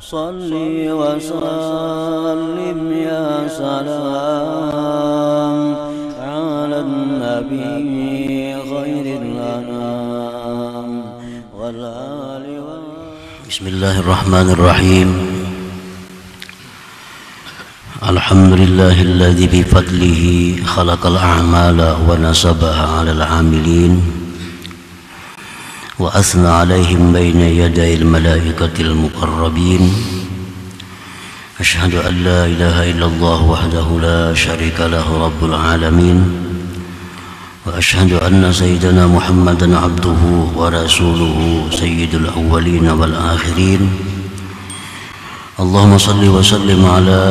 Salli wa sallim ya salam ala nabi khairil anam wal ali wa. Bismillahirrahmanirrahim. Alhamdulillahilladzi bi fadlihi khalaqal a'mala wa nasabaha 'alal 'amilin wa asna 'alaihim baina yadayil malaikatil muqarrabin. Asyhadu an la ilaha illallah wahdahu la syarika lahu rabbul alamin wa asyhadu anna sayyidana Muhammadan 'abduhu wa rasuluhu sayyidul awwalin wal akhirin. Allahumma salli wa sallim ala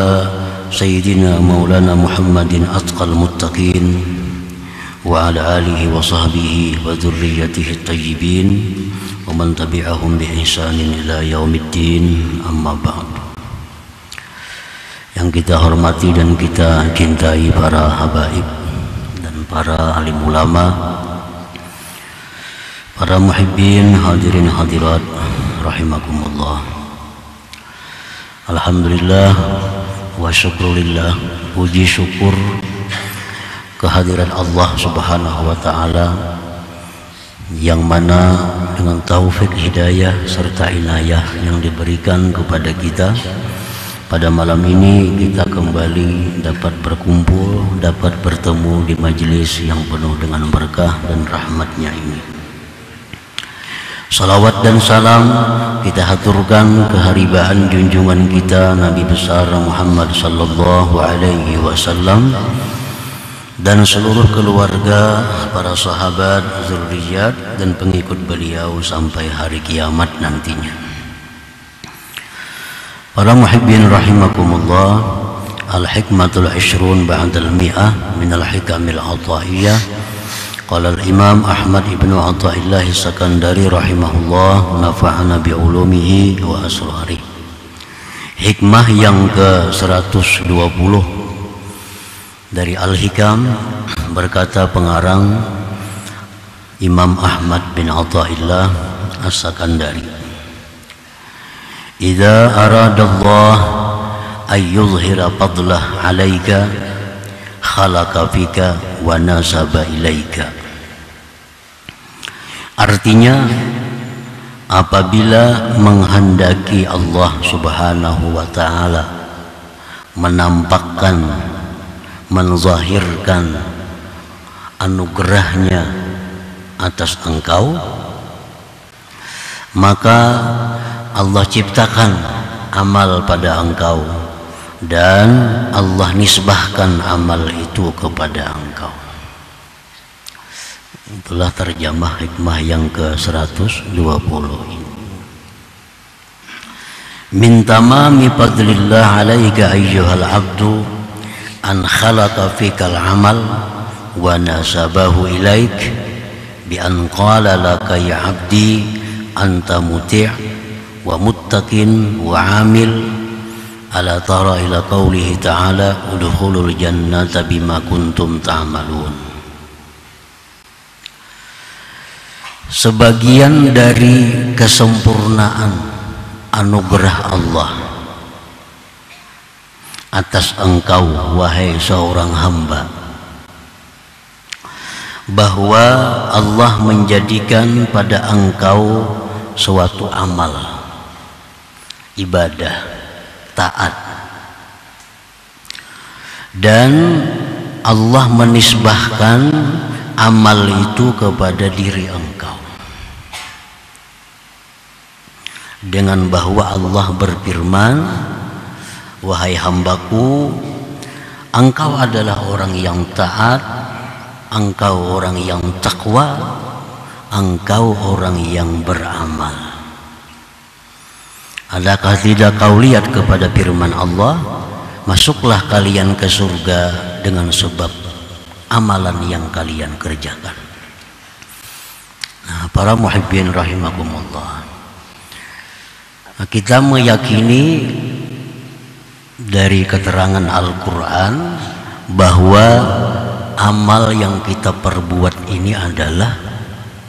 Sayyidina Maulana Muhammadin atqal muttaqin wa ala alihi wa sahbihi wa dhurriyyatihi tayyibin wa man tabi'ahum bi ihsanin ila yaumiddin, amma ba'd. Yang kita hormati dan kita cintai para habaib dan para alim ulama, para muhibbin, hadirin hadirat rahimakumullah. Alhamdulillah wa syukurillah, puji syukur kehadiran Allah subhanahu wa ta'ala yang mana dengan taufik hidayah serta inayah yang diberikan kepada kita pada malam ini kita kembali dapat berkumpul, dapat bertemu di majelis yang penuh dengan berkah dan rahmatnya ini. Salawat dan salam kita haturkan keharibaan junjungan kita Nabi besar Muhammad sallallahu alaihi wasallam dan seluruh keluarga, para sahabat, zurriyat dan pengikut beliau sampai hari kiamat nantinya. Para muhibbin rahimakumullah, al-hikmatul 20 ba'dal mi'ah min al-hikamil ataiyah. Qala al-Imam Ahmad ibnu Athaillah Sakandari rahimahullah, nafa'ana bi'ulumihi wa asrari. Hikmah yang ke-120 dari Al-Hikam, berkata pengarang Imam Ahmad bin Athaillah As-Sakandari, idza aradallah ay yuzhira fadlah 'alaika khalaqa fika wa nasaba ilaika. Artinya, apabila menghendaki Allah subhanahu wa ta'ala menampakkan, menzahirkan anugerahnya atas engkau, maka Allah ciptakan amal pada engkau dan Allah nisbahkan amal itu kepada engkau. Itulah terjemah hikmah yang ke-120 ini. Min tamami fadlillah alaika ayyuhal abdu an khalaqa fikal amal wa nasabahu ilaik bi an qala laka ya abdi anta muti' wa muttaqin wa amil ala tara ila qawlihi ta'ala udkhulul jannata bima kuntum ta'malun. Sebagian dari kesempurnaan anugerah Allah atas engkau wahai seorang hamba, bahwa Allah menjadikan pada engkau suatu amal, ibadah, taat, dan Allah menisbahkan amal itu kepada diri engkau dengan bahwa Allah berfirman, wahai hambaku, engkau adalah orang yang taat, engkau orang yang takwa, engkau orang yang beramal. Adakah tidak kau lihat kepada firman Allah, masuklah kalian ke surga dengan sebab amalan yang kalian kerjakan. Nah, para muhibbin rahimakumullah, kita meyakini dari keterangan Al-Quran bahwa amal yang kita perbuat ini adalah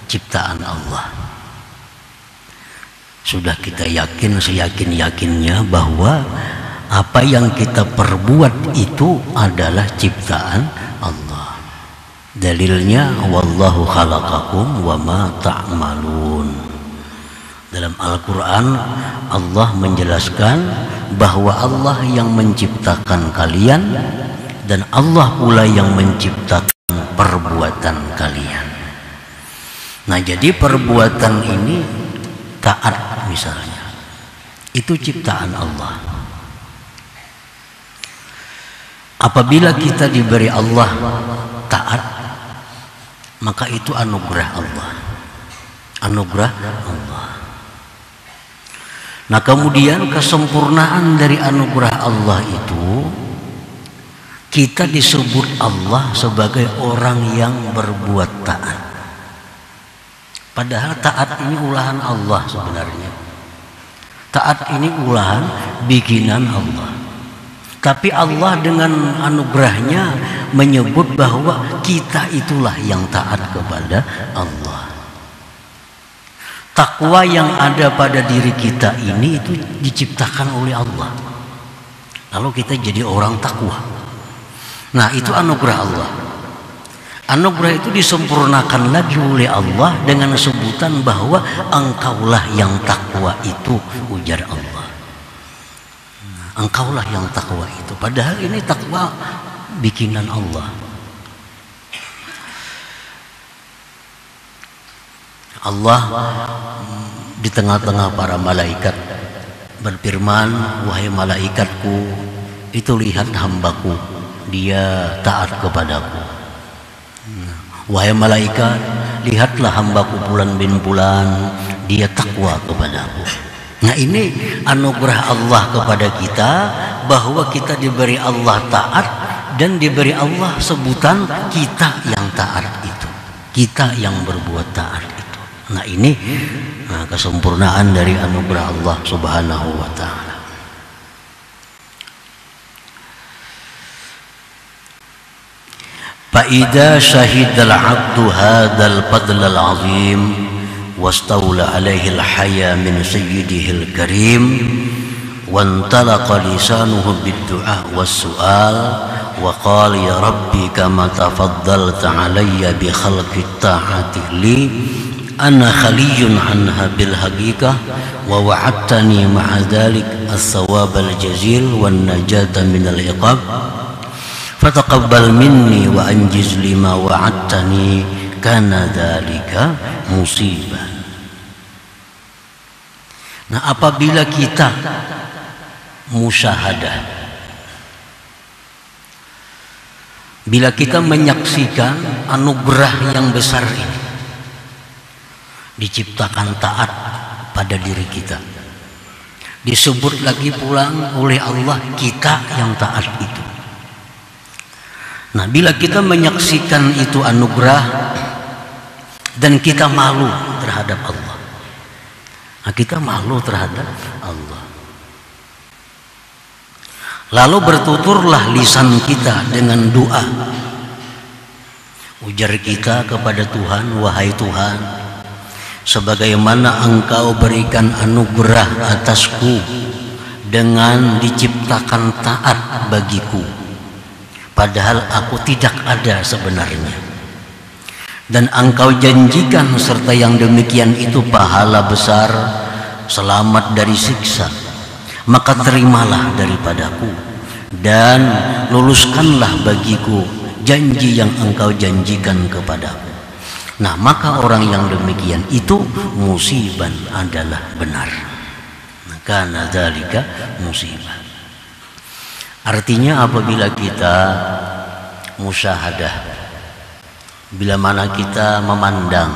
ciptaan Allah. Sudah kita yakin seyakin-yakinnya bahwa apa yang kita perbuat itu adalah ciptaan Allah. Dalilnya wallahu khalaqakum wa ma ta'malun. Dalam Al-Quran Allah menjelaskan bahwa Allah yang menciptakan kalian dan Allah pula yang menciptakan perbuatan kalian. Nah, jadi perbuatan ini taat misalnya, itu ciptaan Allah. Apabila kita diberi Allah taat, maka itu anugerah Allah. Anugerah Allah. Nah, kemudian kesempurnaan dari anugerah Allah itu, kita disebut Allah sebagai orang yang berbuat taat. Padahal taat ini ulahan Allah sebenarnya. Taat ini ulahan bikinan Allah. Tapi Allah dengan anugerahnya menyebut bahwa kita itulah yang taat kepada Allah. Takwa yang ada pada diri kita ini itu diciptakan oleh Allah. Lalu kita jadi orang takwa. Nah, itu anugerah Allah. Anugerah itu disempurnakan lagi oleh Allah dengan sebutan bahwa engkaulah yang takwa itu, ujar Allah. Engkaulah yang takwa itu. Padahal ini takwa bikinan Allah. Allah di tengah-tengah para malaikat berfirman, wahai malaikatku, itu lihat hambaku, dia taat kepadaku. Wahai malaikat, lihatlah hambaku Fulan bin Fulan, dia takwa kepadaku. Nah, ini anugerah Allah kepada kita, bahwa kita diberi Allah taat dan diberi Allah sebutan kita yang taat itu, kita yang berbuat taat itu. Nah, ini kesempurnaan dari anugerah Allah Subhanahu wa ta'ala. فإذا شهد العبد هذا الفضل العظيم واستولى عليه الحياء من سيده الكريم وانطلق لسانه بالدعاء والسؤال وقال يا ربي كما تفضلت علي بخلق الطاعة لي أنا خلي عنها بالحقيقة ووعدتني مع ذلك الثواب الجزيل والنجاة من العقاب fataqabbal minni wa anjiz lima wa'adtani kana dzalika musibah. Nah, apabila kita musyahadah, bila kita menyaksikan anugerah yang besar ini, diciptakan taat pada diri kita, disebut lagi pulang oleh Allah kita yang taat itu. Nah, bila kita menyaksikan itu anugerah dan kita malu terhadap Allah, nah, kita malu terhadap Allah, lalu bertuturlah lisan kita dengan doa, ujar kita kepada Tuhan, wahai Tuhan, sebagaimana Engkau berikan anugerah atasku dengan diciptakan taat bagiku, padahal aku tidak ada sebenarnya, dan Engkau janjikan serta yang demikian itu pahala besar, selamat dari siksa, maka terimalah daripadaku dan luluskanlah bagiku janji yang Engkau janjikan kepadaku. Nah, maka orang yang demikian itu musibah adalah benar. Karena dzalika musibah. Artinya apabila kita musyahadah, bila mana kita memandang,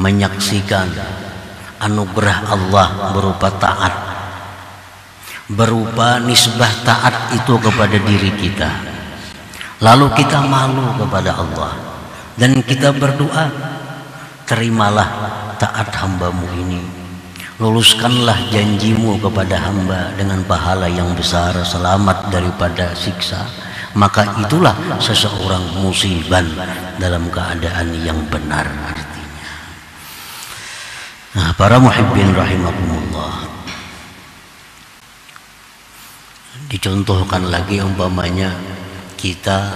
menyaksikan anugerah Allah berupa taat, berupa nisbah taat itu kepada diri kita, lalu kita malu kepada Allah dan kita berdoa, terimalah taat hambamu ini, luluskanlah janjimu kepada hamba dengan pahala yang besar, selamat daripada siksa, maka itulah seseorang musibah dalam keadaan yang benar. Artinya Nah, para muhibbin rahimakumullah, dicontohkan lagi umpamanya kita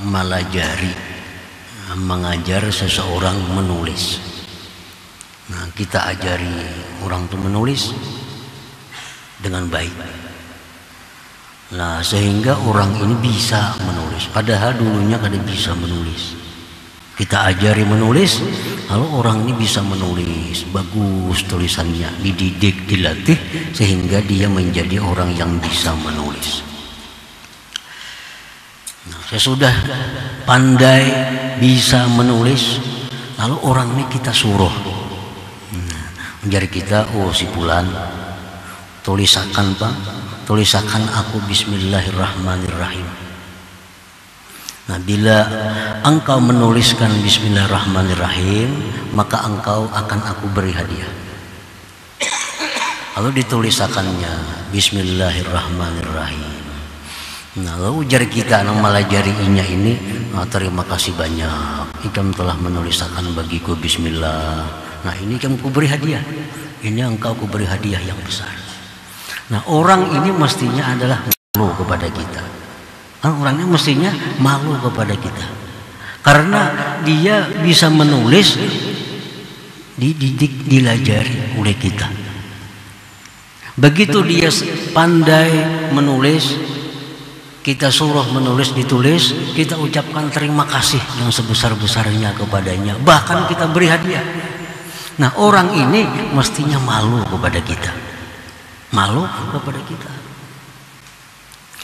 melajari, mengajar seseorang menulis. Nah, kita ajari orang itu menulis dengan baik. Nah, sehingga orang ini bisa menulis, padahal dulunya kada bisa menulis. Kita ajari menulis, lalu orang ini bisa menulis, bagus tulisannya, dididik, dilatih, sehingga dia menjadi orang yang bisa menulis. Nah, sesudah pandai bisa menulis, lalu orang ini kita suruh, menjadi kita, oh si fulan, tulisakan Pak, tulisakan aku Bismillahirrahmanirrahim. Nah, bila engkau menuliskan Bismillahirrahmanirrahim, maka engkau akan aku beri hadiah. Lalu ditulisakannya Bismillahirrahmanirrahim. Nah, lalu ujar kita yang melajarinya ini, terima kasih banyak, ikam telah menulisakan bagiku Bismillah. Nah, ini kamu ku beri hadiah. Ini engkau ku beri hadiah yang besar. Nah, orang ini mestinya adalah malu kepada kita. Orangnya mestinya malu kepada kita, karena dia bisa menulis, dididik, dilajari oleh kita. Begitu dia pandai menulis, kita suruh menulis, ditulis, kita ucapkan terima kasih yang sebesar-besarnya kepadanya, bahkan kita beri hadiah. Nah, orang ini mestinya malu kepada kita, malu kepada kita.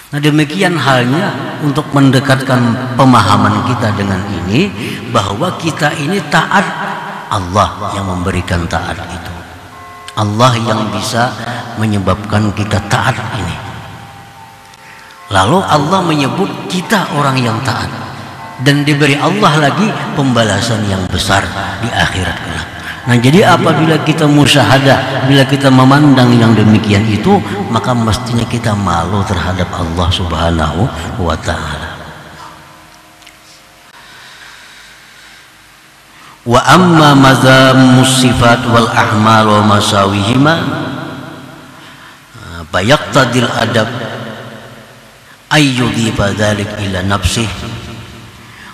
Nah, demikian halnya untuk mendekatkan pemahaman kita dengan ini, bahwa kita ini taat, Allah yang memberikan taat itu, Allah yang bisa menyebabkan kita taat ini. Lalu Allah menyebut kita orang yang taat, dan diberi Allah lagi pembalasan yang besar di akhirat kelak. Nah, jadi apabila kita musyahadah, bila kita memandang yang demikian itu, maka mestinya kita malu terhadap Allah Subhanahu wa ta'ala. Wa amma mazamus sifat wal a'mal wa masawihima bayaqtadil adab ayyudhiba dhalik ila nafsih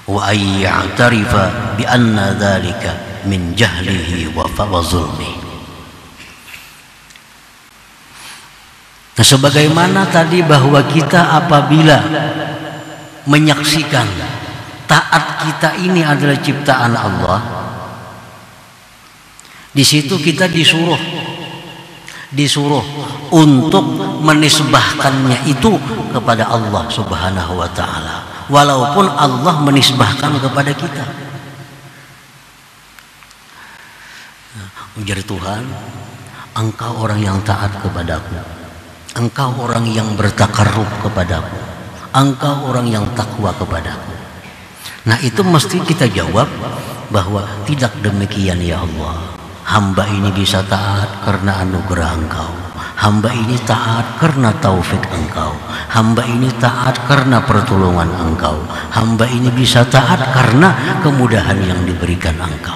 wa ayya'tarifa bi anna dhalika min jahlihi wa zulmi. Nah, sebagaimana tadi bahwa kita apabila menyaksikan taat kita ini adalah ciptaan Allah, di situ kita disuruh untuk menisbahkannya itu kepada Allah Subhanahu wa ta'ala, walaupun Allah menisbahkan kepada kita. Menjadi Tuhan, engkau orang yang taat kepadaku, engkau orang yang bertakarrub kepadaku, engkau orang yang takwa kepadaku. Nah, itu mesti kita jawab bahwa tidak demikian ya Allah. Hamba ini bisa taat karena anugerah engkau, hamba ini taat karena taufik engkau, hamba ini taat karena pertolongan engkau, hamba ini bisa taat karena kemudahan yang diberikan engkau.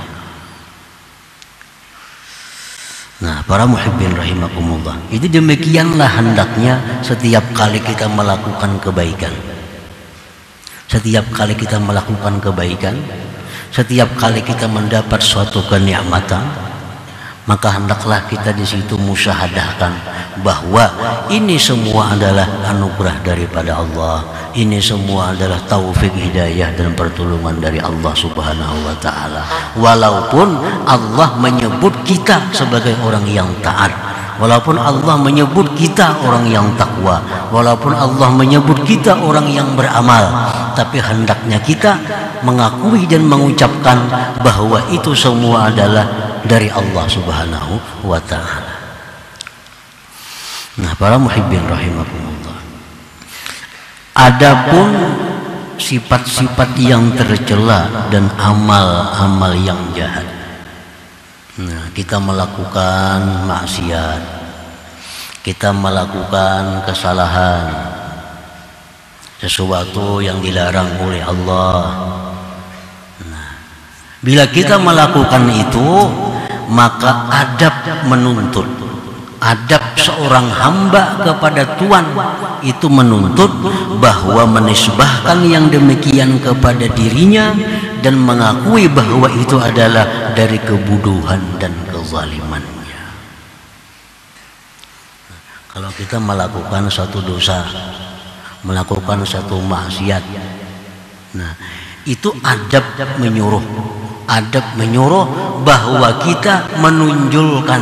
Nah, para muhibbin rahimakumullah, itu demikianlah hendaknya setiap kali kita melakukan kebaikan. Setiap kali kita melakukan kebaikan, setiap kali kita mendapat suatu kenikmatan, maka hendaklah kita di situ musyahadahkan bahwa ini semua adalah anugerah daripada Allah. Ini semua adalah taufik, hidayah dan pertolongan dari Allah Subhanahu wa ta'ala. Walaupun Allah menyebut kita sebagai orang yang taat, walaupun Allah menyebut kita orang yang takwa, walaupun Allah menyebut kita orang yang beramal, tapi hendaknya kita mengakui dan mengucapkan bahwa itu semua adalah dari Allah Subhanahu wa ta'ala. Nah, para muhibbin rahimakumullah, adapun sifat-sifat yang tercela dan amal-amal yang jahat. Nah, kita melakukan maksiat, kita melakukan kesalahan, sesuatu yang dilarang oleh Allah. Nah, bila kita melakukan itu, maka adab menuntut, adab seorang hamba kepada Tuhan itu menuntut bahwa menisbahkan yang demikian kepada dirinya dan mengakui bahwa itu adalah dari kebodohan dan kezalimannya. Kalau kita melakukan satu dosa, melakukan satu maksiat, nah itu adab menyuruh bahwa kita menunjukkan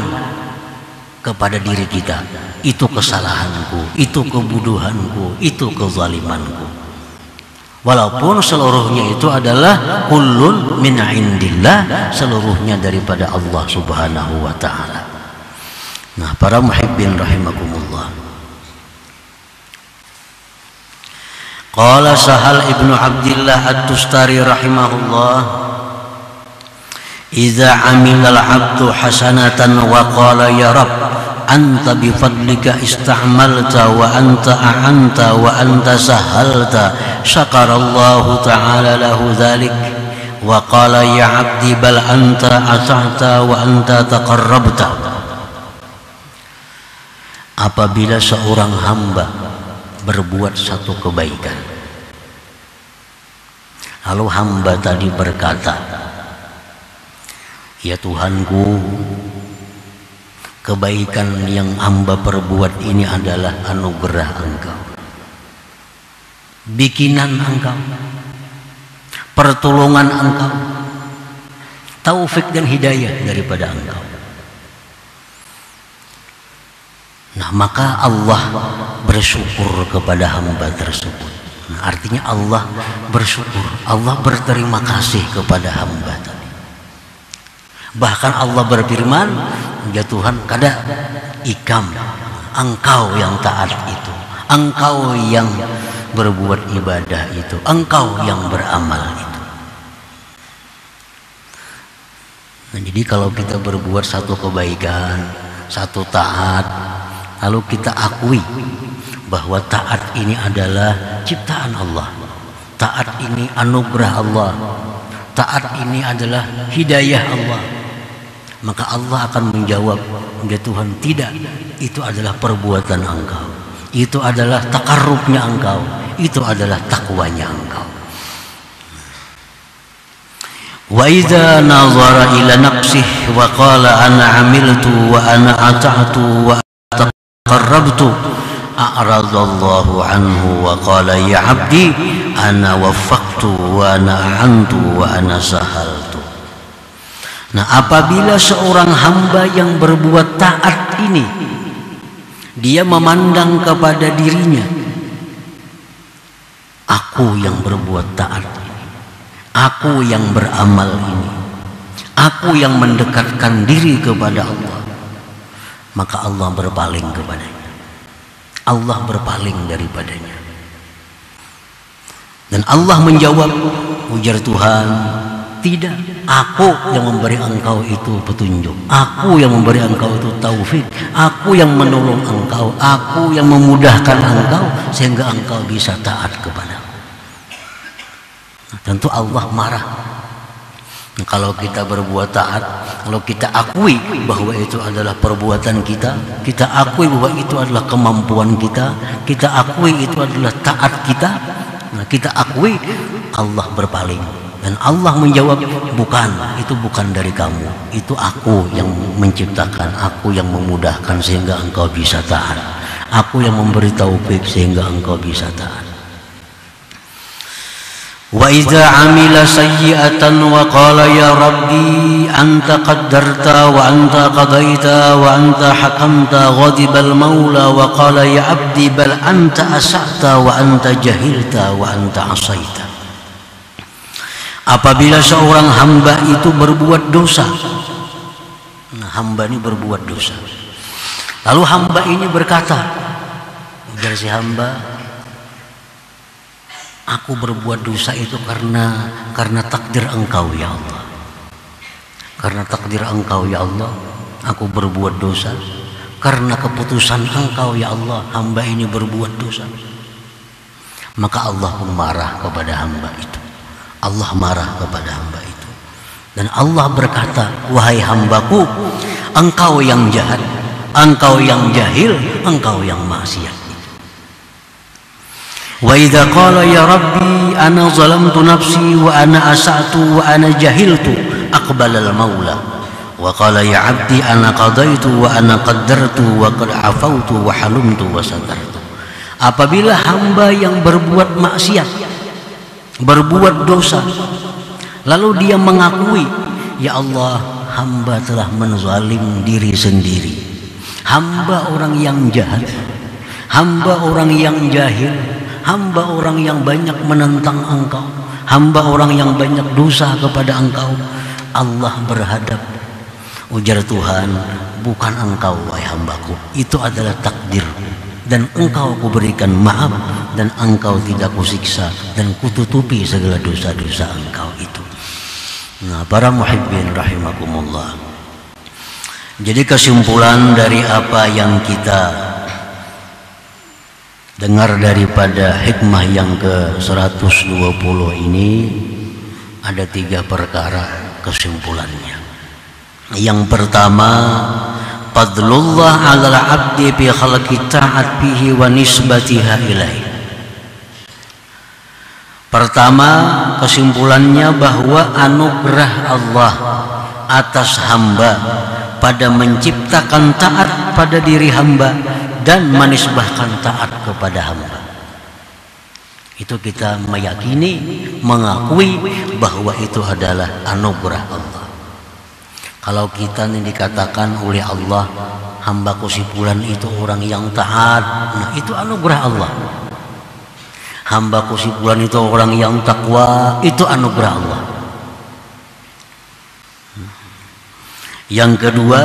kepada diri kita, itu kesalahanku, itu kebodohanku, itu kezalimanku. Walaupun seluruhnya itu adalah kullun min indillah, seluruhnya daripada Allah Subhanahu wa taala. Nah, para muhibbin rahimakumullah. Qala Sahal ibnu Abdillah At-Tustari rahimahullah, idza amilal abdu hasanatan wa qala ya rab anta bifadlika ista'malta wa anta a'anta wa anta sahalta syakarallahu ta'ala lahu dhalik wa qala ya abdi bal anta ata'ta wa anta taqarrabta. Apabila seorang hamba berbuat satu kebaikan, lalu hamba tadi berkata, ya Tuhanku, kebaikan yang hamba perbuat ini adalah anugerah Engkau, bikinan Engkau, pertolongan Engkau, taufik dan hidayah daripada Engkau. Nah, maka Allah bersyukur kepada hamba tersebut. Nah, artinya Allah bersyukur, Allah berterima kasih kepada hamba tadi. Bahkan Allah berfirman, ya Tuhan, kada ikam, Engkau yang taat itu, Engkau yang berbuat ibadah itu, Engkau yang beramal itu. Nah, jadi kalau kita berbuat satu kebaikan, satu taat, lalu kita akui bahwa taat ini adalah ciptaan Allah, taat ini anugerah Allah, taat ini adalah hidayah Allah, maka Allah akan menjawab, ya Tuhan, tidak, itu adalah perbuatan Engkau, itu adalah takarrubnya Engkau, itu adalah takwanya Engkau. Wa idza nazara ila nafsihi wa qala ana amiltu wa ana ata'tu wa qarrabtu a'radallahu anhu wa qala ya abdi ana waffaqtu wa ana a'antu wa ana sahaltu. Nah, apabila seorang hamba yang berbuat taat ini, dia memandang kepada dirinya, aku yang berbuat taat ini, aku yang beramal ini, aku yang mendekatkan diri kepada Allah, maka Allah berpaling kepadanya, Allah berpaling daripadanya. Dan Allah menjawab, ujar Tuhan, tidak, aku yang memberi engkau itu petunjuk, aku yang memberi engkau itu taufik, aku yang menolong engkau, aku yang memudahkan engkau sehingga engkau bisa taat kepadaku. Nah, tentu Allah marah. Nah, kalau kita berbuat taat, kalau kita akui bahwa itu adalah perbuatan kita, kita akui bahwa itu adalah kemampuan kita akui itu adalah taat kita, nah kita akui, Allah berpaling. Dan Allah menjawab, bukan, itu bukan dari kamu, itu aku yang menciptakan, aku yang memudahkan sehingga engkau bisa taat, aku yang memberi taufik sehingga engkau bisa taat. Wa idza amila sayyi'atan wa qala ya rabbi anta qaddarta wa anta qadaita wa anta hakamta ghadiba al-maula wa qala ya abdi bal anta asa'ta wa anta jahilta wa anta asaita. Apabila seorang hamba itu berbuat dosa, nah, hamba ini berbuat dosa, lalu hamba ini berkata, ujar si hamba, aku berbuat dosa itu karena takdir engkau ya Allah, karena takdir engkau ya Allah, aku berbuat dosa, karena keputusan engkau ya Allah, hamba ini berbuat dosa. Maka Allah pun marah kepada hamba itu, Allah marah kepada hamba itu. Dan Allah berkata, wahai hambaku, engkau yang jahat, engkau yang jahil, engkau yang maksiat. Wa idza qala ya rabbi ana zalamtu nafsi wa ana asa'tu wa ana jahiltu aqbala al-maula wa qala ya abdi ana qadaitu wa ana qaddartu wa qad afautu wa halumtu wa satartu. Apabila hamba yang berbuat maksiat, berbuat dosa, lalu dia mengakui, ya Allah, hamba telah menzalim diri sendiri, hamba orang yang jahat, hamba orang yang jahil, hamba orang yang banyak menentang engkau, hamba orang yang banyak dosa kepada engkau. Allah berhadap, ujar Tuhan, bukan engkau wahai hambaku, itu adalah takdirku, dan engkau kuberikan maaf, dan engkau tidak kusiksa, dan kututupi segala dosa-dosa engkau itu. Nah, para muhibbin rahimakumullah, jadi kesimpulan dari apa yang kita dengar daripada hikmah yang ke-120 ini, ada 3 perkara kesimpulannya. Yang pertama, fadlullah 'alal 'abdi bi khalqi ta'at bihi wa nisbatiha ilaih. Pertama, kesimpulannya bahwa anugerah Allah atas hamba pada menciptakan taat pada diri hamba dan menisbahkan taat kepada hamba. Itu kita meyakini, mengakui bahwa itu adalah anugerah Allah. Kalau kita ini dikatakan oleh Allah, hambaku si fulan itu orang yang taat, nah itu anugerah Allah. Hambaku si fulan itu orang yang takwa, itu anugerah Allah. Yang kedua,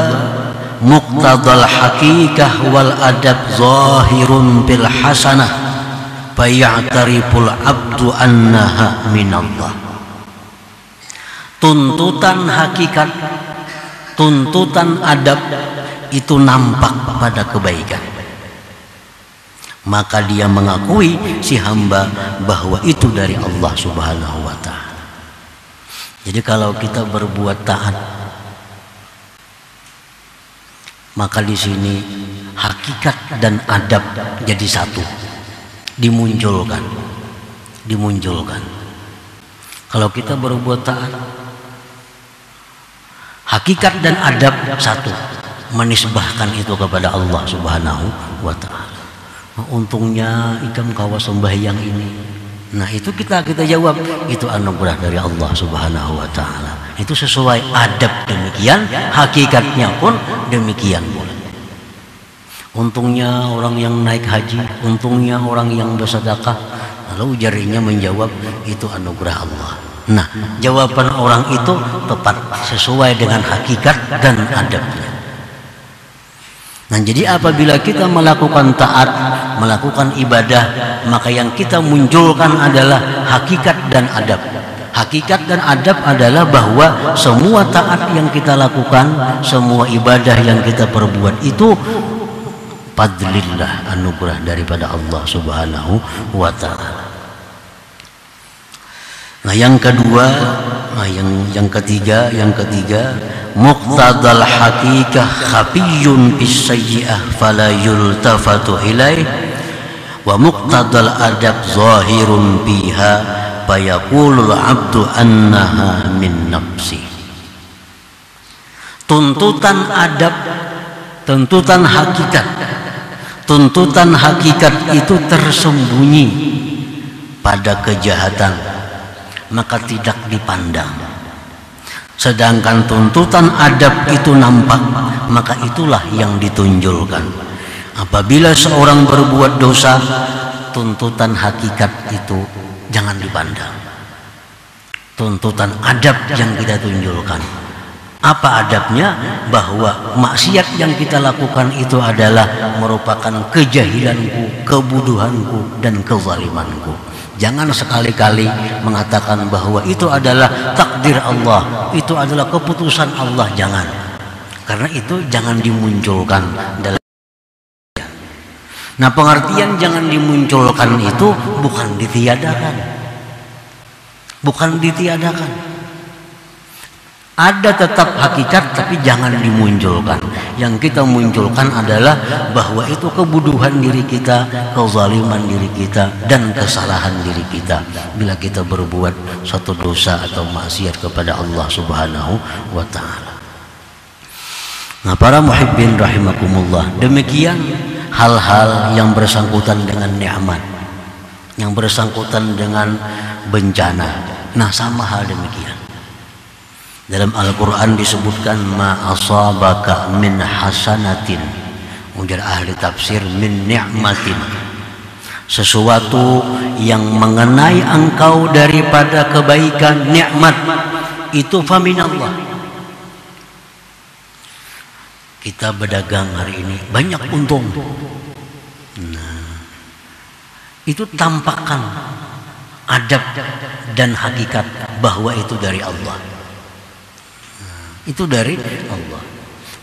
muqtadal hakikah wal adab zahirun bil hasanah faya'tariful abdu annaha minallah. Tuntutan hakikat, tuntutan adab itu nampak pada kebaikan, maka dia mengakui si hamba bahwa itu dari Allah Subhanahu wa ta'ala. Jadi kalau kita berbuat taat, maka di sini hakikat dan adab jadi satu, dimunculkan. Kalau kita berbuat taat, hakikat dan adab satu, menisbahkan itu kepada Allah Subhanahu wa ta'ala. Untungnya ikam kawa sembahyang ini. Nah itu kita jawab, itu anugerah dari Allah Subhanahu wa ta'ala. Itu sesuai adab demikian, hakikatnya pun demikian pula. Untungnya orang yang naik haji, untungnya orang yang bersedekah, lalu jarinya menjawab, itu anugerah Allah. Nah, jawaban orang itu tepat sesuai dengan hakikat dan adabnya. Nah, jadi apabila kita melakukan taat, melakukan ibadah, maka yang kita munculkan adalah hakikat dan adab. Hakikat dan adab adalah bahwa semua taat yang kita lakukan, semua ibadah yang kita perbuat itu fadlillah, anugerah daripada Allah Subhanahu wa ta'ala. Nah, yang kedua, yang ketiga, muqtadal hakikah khafiyun bis sayyi'ah fala yultafatu ilaih wa muqtadal adab zahirun biha fayaqulul abdu annaha min nafsi. Tuntutan adab, tuntutan hakikat itu tersembunyi pada kejahatan, maka tidak dipandang. Sedangkan tuntutan adab itu nampak, maka itulah yang ditunjukkan. Apabila seorang berbuat dosa, tuntutan hakikat itu jangan dipandang. Tuntutan adab yang kita tunjukkan. Apa adabnya? Bahwa maksiat yang kita lakukan itu adalah merupakan kejahilanku, kebuduhanku, dan kezalimanku. Jangan sekali-kali mengatakan bahwa itu adalah takdir Allah, itu adalah keputusan Allah, jangan. Karena itu jangan dimunculkan dalam. Nah, pengertian jangan dimunculkan itu bukan ditiadakan. Ada tetap hakikat tapi jangan dimunculkan. Yang kita munculkan adalah bahwa itu kebodohan diri kita, kezaliman diri kita, dan kesalahan diri kita bila kita berbuat suatu dosa atau maksiat kepada Allah Subhanahu wa ta'ala. Nah, para muhibbin rahimakumullah, demikian hal-hal yang bersangkutan dengan nikmat, yang bersangkutan dengan bencana. Nah, sama hal demikian. Dalam Al-Quran disebutkan ma asabaka min hasanatin, ujar ahli tafsir min ni'matin, sesuatu yang mengenai engkau daripada kebaikan, nikmat, itu faminallah. Kita berdagang hari ini banyak untung, nah, itu tampakkan adab dan hakikat bahwa itu dari Allah. Itu dari Allah.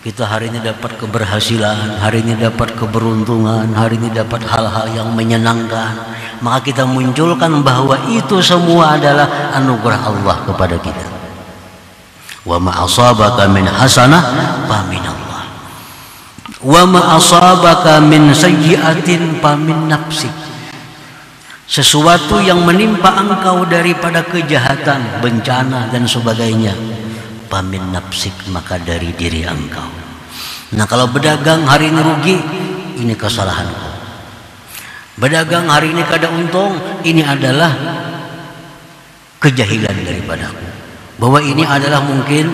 Kita hari ini dapat keberhasilan, hari ini dapat keberuntungan, hari ini dapat hal-hal yang menyenangkan, maka kita munculkan bahwa itu semua adalah anugerah Allah kepada kita. Wa ma asabaka min hasanah fa min Allah, wa ma asabaka min sayyi'atin fa min nafsik. Sesuatu yang menimpa engkau daripada kejahatan, bencana dan sebagainya, pamin nafsik, maka dari diri engkau. Nah, kalau berdagang hari ini rugi, ini kesalahanku. Berdagang hari ini kada untung, ini adalah kejahilan daripadaku, bahwa ini adalah mungkin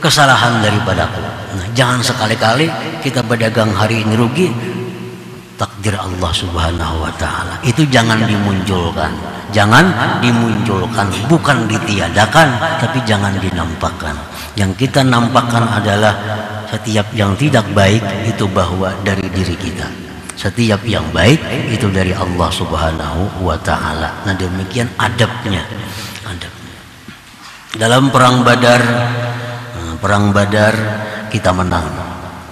kesalahan daripadaku. Nah, jangan sekali-kali kita berdagang hari ini rugi, takdir Allah Subhanahu wa ta'ala itu jangan dimunculkan. Jangan dimunculkan, bukan ditiadakan, tapi jangan dinampakkan. Yang kita nampakkan adalah setiap yang tidak baik itu bahwa dari diri kita. Setiap yang baik itu dari Allah Subhanahu wa ta'ala. Nah, demikian adabnya. Dalam perang Badar kita menang.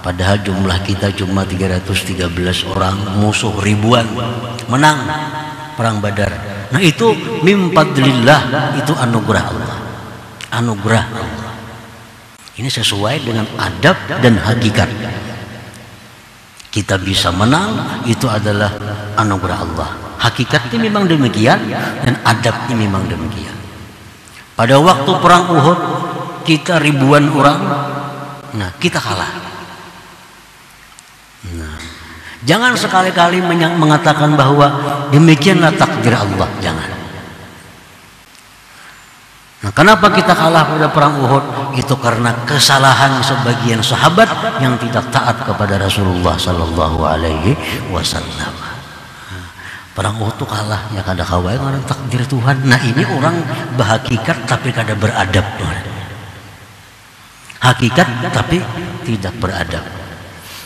Padahal jumlah kita cuma 313 orang, musuh ribuan. Menang perang Badar. Nah, itu min fadlillah, itu anugerah Allah. Anugerah Allah. Ini sesuai dengan adab dan hakikat. Kita bisa menang, itu adalah anugerah Allah. Hakikatnya memang demikian dan adabnya memang demikian. Pada waktu perang Uhud kita ribuan orang, nah kita kalah. Nah, jangan sekali-kali mengatakan bahwa demikianlah takdir Allah, jangan. Nah, kenapa kita kalah pada perang Uhud? Itu karena kesalahan sebagian sahabat yang tidak taat kepada Rasulullah Sallallahu Alaihi Wasallam. Perang Uhud itu kalah, ya kada kawai orang takdir Tuhan. Nah, ini orang berhakikat tapi kada beradab. Hakikat tapi tidak beradab.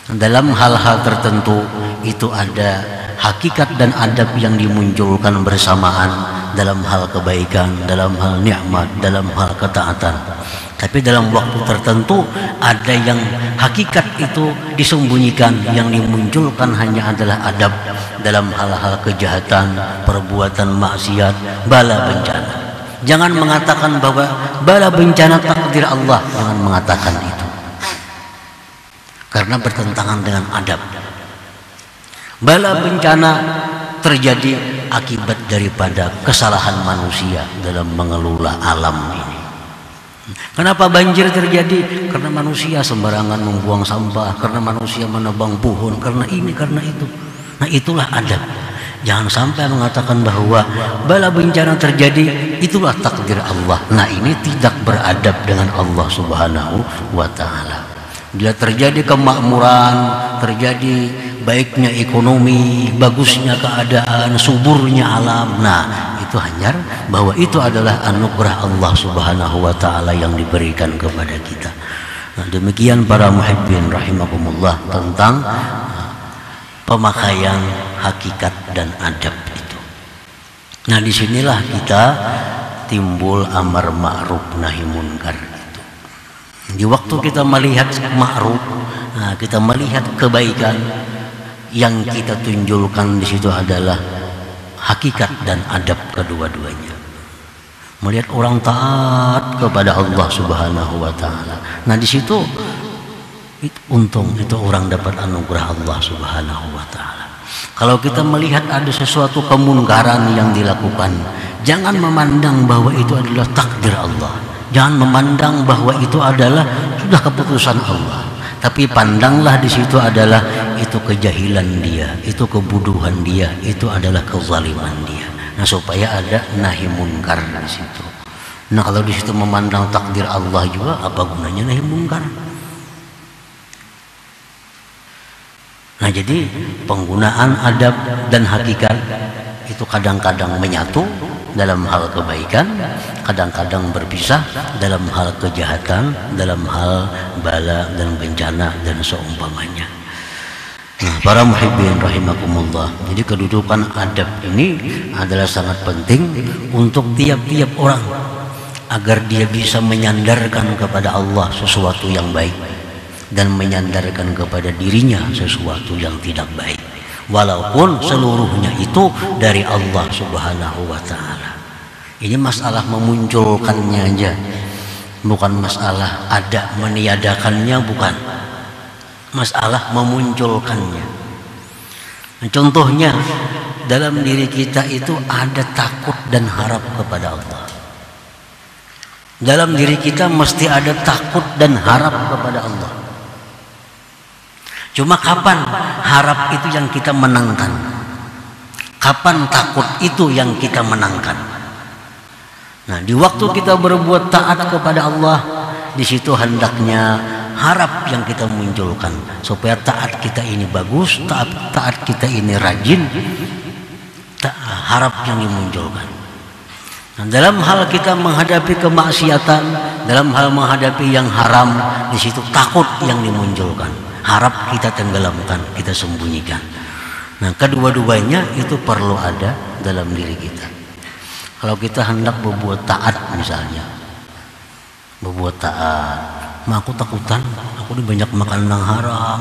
Dalam hal-hal tertentu itu ada hakikat dan adab yang dimunculkan bersamaan dalam hal kebaikan, dalam hal nikmat, dalam hal ketaatan. Tapi dalam waktu tertentu ada yang hakikat itu disembunyikan, yang dimunculkan hanya adalah adab dalam hal-hal kejahatan, perbuatan maksiat, bala bencana. Jangan mengatakan bahwa bala bencana takdir Allah, jangan mengatakan itu. Karena bertentangan dengan adab. Bala bencana terjadi akibat daripada kesalahan manusia dalam mengelola alam ini. Kenapa banjir terjadi? Karena manusia sembarangan membuang sampah, karena manusia menebang pohon, karena ini, karena itu. Nah, itulah adab. Jangan sampai mengatakan bahwa bala bencana terjadi itulah takdir Allah. Nah, ini tidak beradab dengan Allah Subhanahu wa ta'ala. Bila terjadi kemakmuran, terjadi baiknya ekonomi, bagusnya keadaan, suburnya alam, nah itu hanya bahwa itu adalah anugerah Allah Subhanahu wa ta'ala yang diberikan kepada kita. Nah, demikian para muhibbin rahimakumullah tentang pemakaian hakikat dan adab itu. Nah, disinilah kita timbul amar ma'ruf nahi munkar. Di waktu kita melihat ma'ruf, nah, kita melihat kebaikan, yang kita tunjukkan di situ adalah hakikat dan adab kedua-duanya. melihat orang taat kepada Allah Subhanahu wa taala. Nah, di situ untung itu orang dapat anugerah Allah Subhanahu wa taala. Kalau kita melihat ada sesuatu kemungkaran yang dilakukan, jangan memandang bahwa itu adalah takdir Allah. Jangan memandang bahwa itu adalah sudah keputusan Allah. Tapi pandanglah di situ adalah itu kejahilan dia, itu kebodohan dia, itu adalah kezaliman dia. Nah, supaya ada nahi munkar di situ. Nah, kalau di situ memandang takdir Allah juga, apa gunanya nahi munkar? Nah, jadi penggunaan adab dan hakikat itu kadang-kadang menyatu dalam hal kebaikan, kadang-kadang berpisah dalam hal kejahatan, dalam hal bala dan bencana dan seumpamanya. Nah, para muhibbin rahimakumullah, jadi kedudukan adab ini adalah sangat penting untuk tiap-tiap orang agar dia bisa menyandarkan kepada Allah sesuatu yang baik dan menyandarkan kepada dirinya sesuatu yang tidak baik, walaupun seluruhnya itu dari Allah Subhanahu wa taala. Ini masalah memunculkannya aja, bukan masalah ada meniadakannya, bukan. Masalah memunculkannya. Contohnya dalam diri kita itu ada takut dan harap kepada Allah. Dalam diri kita mesti ada takut dan harap kepada Allah. Cuma kapan harap itu yang kita menangkan? Kapan takut itu yang kita menangkan? Nah, di waktu kita berbuat taat kepada Allah, di situ hendaknya harap yang kita munculkan supaya taat kita ini bagus, taat kita ini rajin, harap yang dimunculkan. Nah, dalam hal kita menghadapi kemaksiatan, dalam hal menghadapi yang haram, di situ takut yang dimunculkan, harap kita tenggelamkan, kita sembunyikan. Nah, kedua-duanya itu perlu ada dalam diri kita. Kalau kita hendak berbuat taat misalnya, berbuat taat, aku takutan, aku banyak makan yang haram,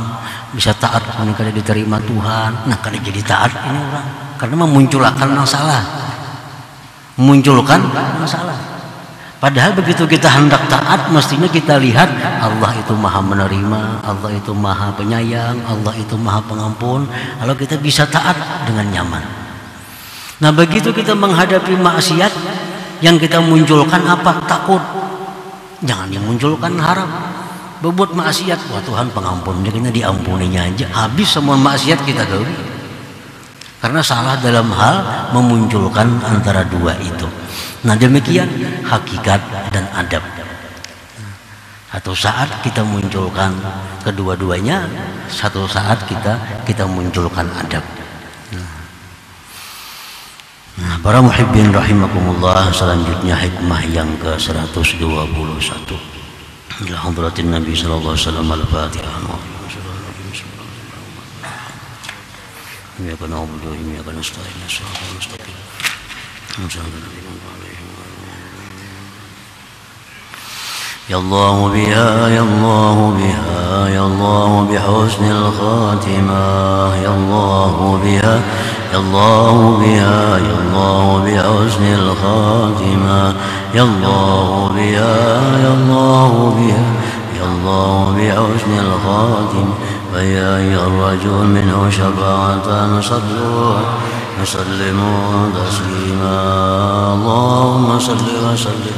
bisa taat ini kada diterima Tuhan. Nah, kada jadi taat ini orang, karena memunculkan masalah, memunculkan masalah. Padahal begitu kita hendak taat, mestinya kita lihat Allah itu maha menerima, Allah itu maha penyayang, Allah itu maha pengampun. Kalau kita bisa taat dengan nyaman. Nah, begitu kita menghadapi maksiat, yang kita munculkan apa? Takut. Jangan dimunculkan harap. Berbuat maksiat, wah Tuhan pengampun, dia diampuninya aja, habis semua maksiat kita gawe. Karena salah dalam hal memunculkan antara dua itu. Nah, demikian hakikat dan adab. Satu saat kita munculkan kedua-duanya, satu saat kita munculkan adab. Nah, para muhibbin rahimakumullah, selanjutnya hikmah yang ke-121. Ila hadratin Nabi sallallahu alaihi wasallam, al-Fatihah. Ya kana abudu wa ya kana nasta'in, shiratal mustaqim. Ya Allah biha, ya Allah biha, ya Allah bihusnil khatimah, ya Allah biha, ya Allah biha, ya Allah bihusnil khatimah, ya Allah biha, ya Allah biha, ya Allah bihusnil khatimah. فيا أيها الرجل منه شفاعة صلوا وسلموا تسليما. اللهم صل وسلم